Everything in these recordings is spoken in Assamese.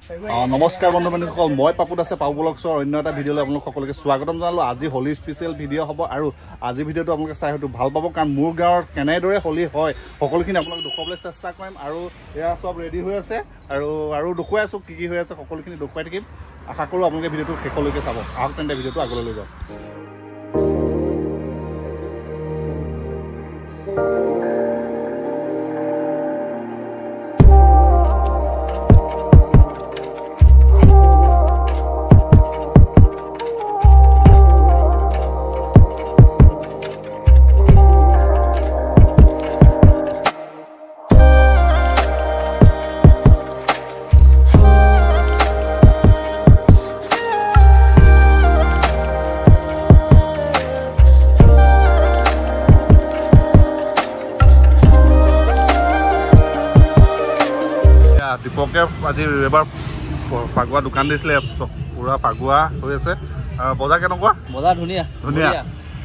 নমস্কাৰ বন্ধু বান্ধৱীসকল, মই পাপু দাসে পাপু ব্লগছৰ অন্য এটা ভিডিঅ'লৈ আপোনালোক সকলোকে স্বাগতম জনালোঁ। আজি হোলী স্পেচিয়েল ভিডিঅ' হ'ব আৰু আজি ভিডিঅ'টো আপোনালোকে চাই হয়তো ভাল পাব, কাৰণ মোৰ গাঁৱৰ কেনেদৰে হোলী হয় সকলোখিনি আপোনালোক দেখুৱাবলৈ চেষ্টা কৰিম। আৰু এয়া চব ৰেডি হৈ আছে আৰু দেখুৱাই আছোঁ কি হৈ আছে, সকলোখিনি দেখুৱাই থাকিম। আশা কৰোঁ আপোনালোকে ভিডিঅ'টো শেষলৈকে চাব। আহক তেন্তে ভিডিঅ'টো আগলৈ লৈ যাওঁ। দীপকে আজি এবাৰ ফাগুৱা দোকান দিছিলে, পুৰা ফাগুৱা হৈ আছে। বজাৰ কেনেকুৱা? বজাৰ ধুনীয়া ধুনীয়া।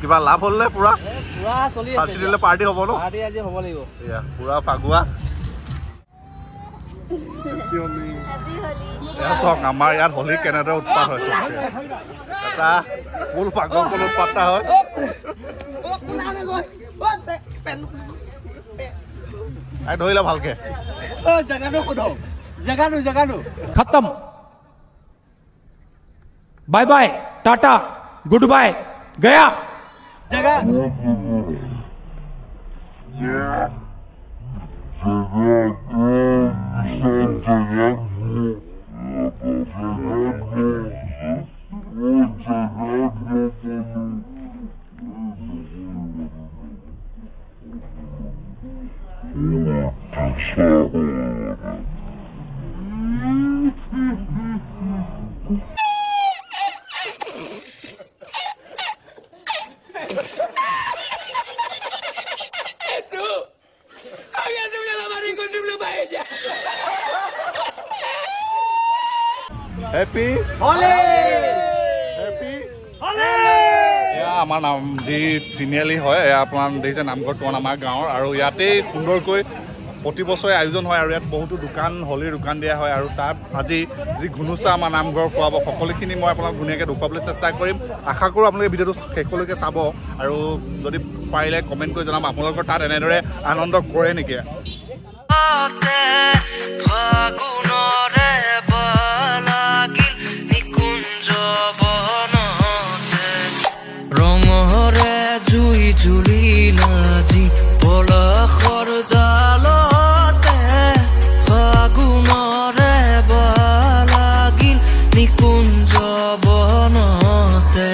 কিবা লাভ হ'ল নে? পুৰা পুৰা চলি আছে। আজি দিলে পাৰ্টি হ'ব ন? পাৰ্টি আজি হ'ব লাগিব। এয়া পুৰা ফাগুৱা। এয়া চাওক আমাৰ ইয়াত হোলী কেনেদৰে উৎপাত হৈছে। এটা ফুল ফাগুৱা ফুল উৎপাত হয়। ধৰিলে ভালকে खत्म bye bye tata good bye गया जगह হেপী হোলী, হেপী হোলী। এয়া আমাৰ নাম যি তিনিআলি হয়, এয়া আপোনাৰ দেখিছে নামঘৰটো আমাৰ গাঁৱৰ, আৰু ইয়াতেই সুন্দৰকৈ প্ৰতি বছৰে আয়োজন হয় আৰু ইয়াত বহুতো দোকান হোলীৰ দোকান দিয়া হয়। আৰু তাত আজি যি ঘুনুচা আমাৰ নামঘৰ খোৱাব, সকলোখিনি মই আপোনাক ধুনীয়াকৈ দেখুৱাবলৈ চেষ্টা কৰিম। আশা কৰোঁ আপোনালোকে ভিডিঅ'টো শেষলৈকে চাব, আৰু যদি পাৰিলে কমেণ্ট কৰি জনাম আপোনালোকৰ তাত এনেদৰে আনন্দ কৰে নেকি। ৰঙৰে জুই জুলিলা যি পলাশৰ ডালতে, ফাগুণৰে লাগিল নিকুঞ্জ বনতে।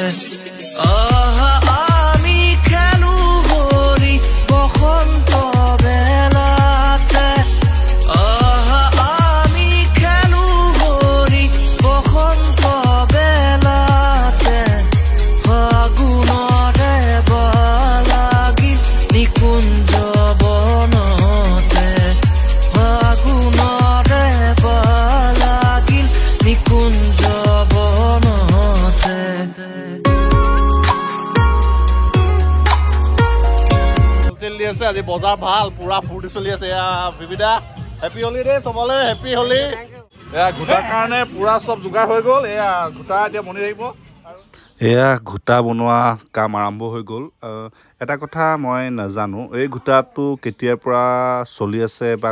আমি খেলো হোলী বসন্ত বেলাতে, আমি খেলো হোলী বসন্ত বেলাতে, ফাগুণৰে লাগিল নিকুঞ্জ বনতে, ফাগুণৰে লাগিল নিকুঞ্জ বনতে। চলি আছে আজি বজাৰ ভাল, পুৰা ফূৰ্তি চলি আছে। এয়া বিবিধা হেপী হোলী দেই, চবলে হেপী হোলী। এয়া ঘোটাৰ কাৰণে পুৰা চব যোগাৰ হৈ গ'ল। এয়া ঘোটা এতিয়া বনি থাকিব। এয়া ঘোটা বনোৱা কাম আৰম্ভ হৈ গ'ল। এটা কথা মই নাজানো, এই ঘোটাটো কেতিয়াৰ পৰা চলি আছে বা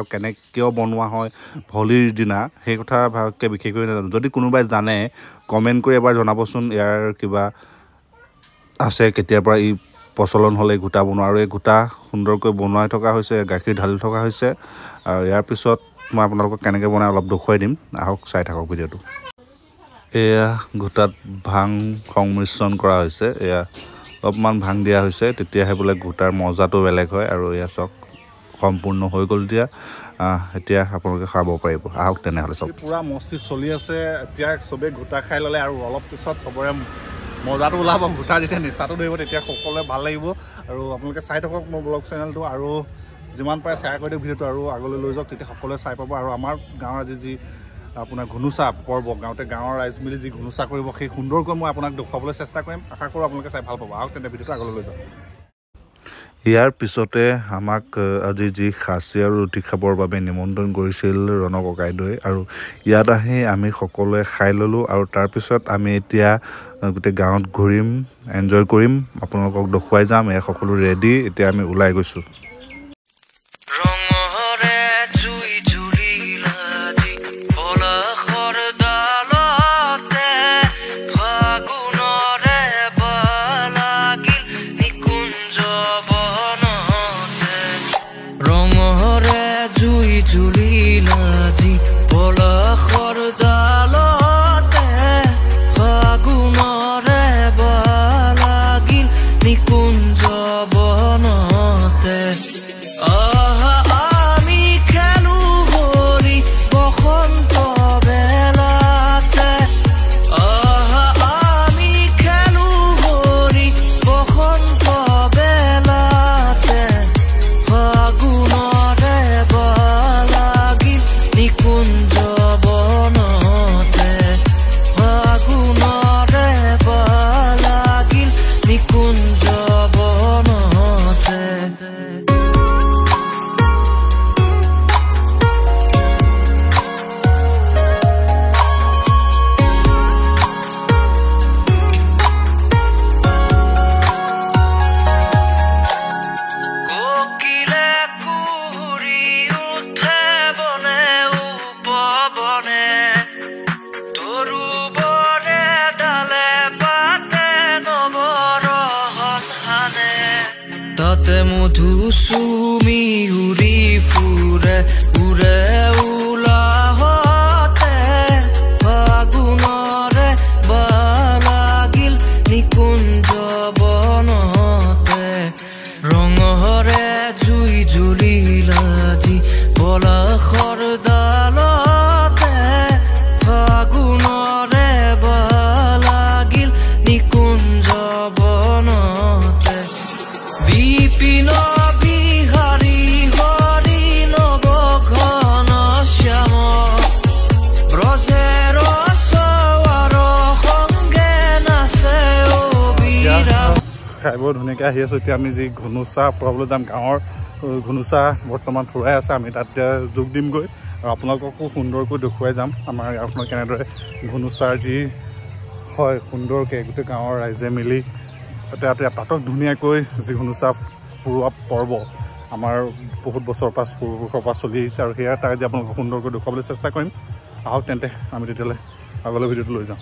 কিয় বনোৱা হয় হোলীৰ দিনা, সেই কথা ভালকৈ বিশেষকৈ নাজানো। যদি কোনোবাই জানে কমেণ্ট কৰি এবাৰ জনাবচোন, ইয়াৰ কিবা আছে কেতিয়াৰ পৰা ই প্ৰচলন হ'লে ঘোটা বনোৱা। আৰু এই ঘোটা সুন্দৰকৈ বনোৱাই থকা হৈছে, গাখীৰ ঢালি থকা হৈছে। আৰু ইয়াৰ পিছত মই আপোনালোকক কেনেকৈ বনাই অলপ দেখুৱাই দিম, আহক চাই থাকক ভিডিঅ'টো। এয়া ঘোটাত ভাং সংমিশ্ৰণ কৰা হৈছে, এয়া অলপমান ভাং দিয়া হৈছে, তেতিয়াহে বোলে ঘোটাৰ মজাটো বেলেগ হয়। আৰু এয়া চক সম্পূৰ্ণ হৈ গ'ল। এতিয়া আপোনালোকে খাব পাৰিব। আহক তেনেহ'লে চব। পুৰা মস্তি চলি আছে। এতিয়া চবেই ঘোটা খাই ল'লে আৰু অলপ পিছত চবৰে মজাটো ওলাব। ঘোটা যেতিয়া নিচাটো ধৰিব তেতিয়া সকলোৱে ভাল লাগিব। আৰু আপোনালোকে চাই থাকক মোৰ ব্লগ চেনেলটো, আৰু যিমান পাৰে শ্বেয়াৰ কৰি দিয়ক ভিডিঅ'টো, আৰু আগলৈ লৈ যাওক, তেতিয়া সকলোৱে চাই পাব। আৰু আমাৰ গাঁৱৰ আজি যি আপোনাৰ ঘুনুচা পৰ্ব, গাঁৱৰ ৰাইজ মিলি যি ঘুনুচা কৰিব, সেই সুন্দৰকৈ মই আপোনাক দেখুৱাবলৈ চেষ্টা কৰিম। আশা কৰোঁ আপোনালোকে চাই ভাল পাব। আহক তেন্তে ভিডিঅ'টো আগলৈ লৈ যাওক। ইয়াৰ পিছতে আমাক আজি যি খাচী আৰু ৰুটি খাবৰ বাবে নিমন্ত্ৰণ কৰিছিল ৰণ ককাইদেৱে আৰু ইয়াত আহি আমি সকলোৱে খাই ল'লোঁ আৰু তাৰপিছত আমি এতিয়া গোটেই গাঁৱত ঘূৰিম এনজয় কৰিম আপোনালোকক দেখুৱাই যাম এয়া সকলো ৰেডি এতিয়া আমি ওলাই গৈছোঁ তাতে মধু সুমি উৰি ফুৰে উৰে উলাহতে ফাগুনৰে বালাগিল নিকুঞ্জ বনতে ৰঙৰে জুই জ্বলিলা যি পলাশৰ ডালতে ফাগুনৰে বালাগিল নিকুঞ্জ বনতে বিপিন বিহাৰী হৰি নৱ ঘন শ্যাম ব্ৰজেৰ সৱাৰ সংগে নাচে অবিৰাম খাই বৰ ধুনীয়াকৈ আহি আছোঁ এতিয়া আমি যি ঘুনুচা ফুৰাবলৈ যাম গাঁৱৰ ঘুনুচা বৰ্তমান ফুৰাই আছে আমি তাত যোগ দিমগৈ আৰু আপোনালোককো সুন্দৰকৈ দেখুৱাই যাম আমাৰ গাঁওখনত কেনেদৰে ঘুনুচাৰ যি হয় সুন্দৰকৈ গোটেই গাঁৱৰ ৰাইজে মিলি তাতক ধুনীয়াকৈ যি ঘুনুচা ফুৰোৱা পৰ্ব আমাৰ বহুত বছৰৰ পৰা চলি আহিছে আৰু সেয়া তাক যে আপোনালোকক সুন্দৰকৈ দেখুৱাবলৈ চেষ্টা কৰিম আহক তেন্তে আমি তেতিয়াহ'লে আগলৈ ভিডিঅ'টো লৈ যাওঁ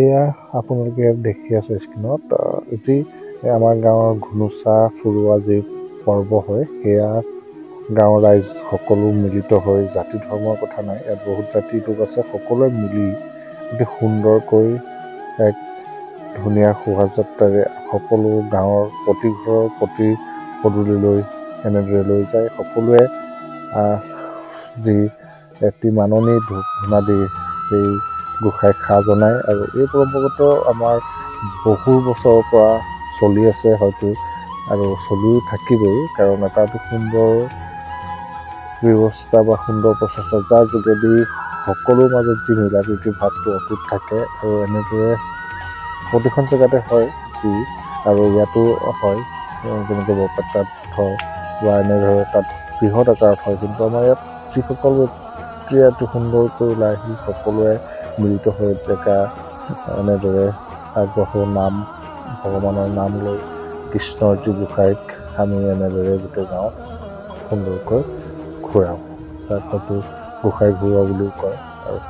এয়া আপোনালোকে দেখি আছে স্ক্ৰীণত যি আমাৰ গাঁৱৰ ঘুনুচা ফুৰোৱা যি পৰ্ব হয় সেয়া গাঁৱৰ ৰাইজ সকলো মিলিত হৈ জাতি ধৰ্মৰ কথা নাই ইয়াত বহুত জাতি লোক আছে সকলোৱে মিলি অতি সুন্দৰকৈ এক ধুনীয়া শোভাযাত্ৰাৰে সকলো গাঁৱৰ প্ৰতি ঘৰৰ প্ৰতি পদূলিলৈ এনেদৰে লৈ যায় সকলোৱে যি এটি মাননি ধূপ ধূনা দি সেই গোসাঁইক সেৱা জনায় আৰু এই পৰম্পৰাগত আমাৰ বহু বছৰৰ পৰা চলি আছে হয়তো আৰু চলিও থাকিবই কাৰণ এটা অতি সুন্দৰ ব্যৱস্থা বা সুন্দৰ প্ৰচেষ্টা যাৰ যোগেদি সকলোৰ মাজত যি মিলা প্ৰীতি ভাৱটো অটুট থাকে আৰু এনেদৰে প্ৰতিখন জেগাতে হয় যি আৰু ইয়াতো হয় যেনেকৈ বৰপেটাত হয় বা এনেদৰে তাত বৃহৎ আকাৰত হয় কিন্তু আমাৰ ইয়াত যিসকল ব্যক্তিয়ে অতি সুন্দৰকৈ ওলাই আহি সকলোৱে মিলিত হৈ ডেকা এনেদৰে আগবঢ়ো নাম ভগৱানৰ নাম লৈ কৃষ্ণৰ যি গোসাঁইক আমি এনেদৰে গোটেই গাঁৱত সুন্দৰকৈ ঘূৰাওঁ তাক হয়তো গোসাঁই ঘূৰোৱা বুলিও কয় আৰু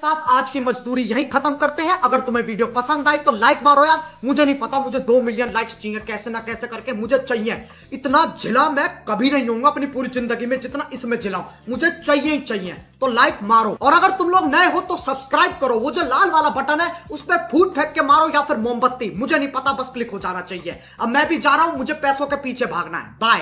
साथ आज की मजदूरी यही खत्म करते हैं। अगर तुम्हें वीडियो पसंद आई तो लाइक मारो यार। मुझे नहीं पता, मुझे 2 मिलियन लाइक्स चाहिए, कैसे ना कैसे करके मुझे चाहिए। इतना झिला मैं कभी नहीं होऊंगा अपनी पूरी जिंदगी में जितना इसमें झिलाऊं, मुझे चाहिए ही चाहिए। तो लाइक मारो, और अगर तुम लोग नए हो तो सब्सक्राइब करो। वो जो लाल वाला बटन है उस पर फूट फेंक के मारो या फिर मोमबत्ती, मुझे नहीं पता, बस क्लिक हो जाना चाहिए। अब मैं भी जा रहा हूं, मुझे पैसों के पीछे भागना है। बाय।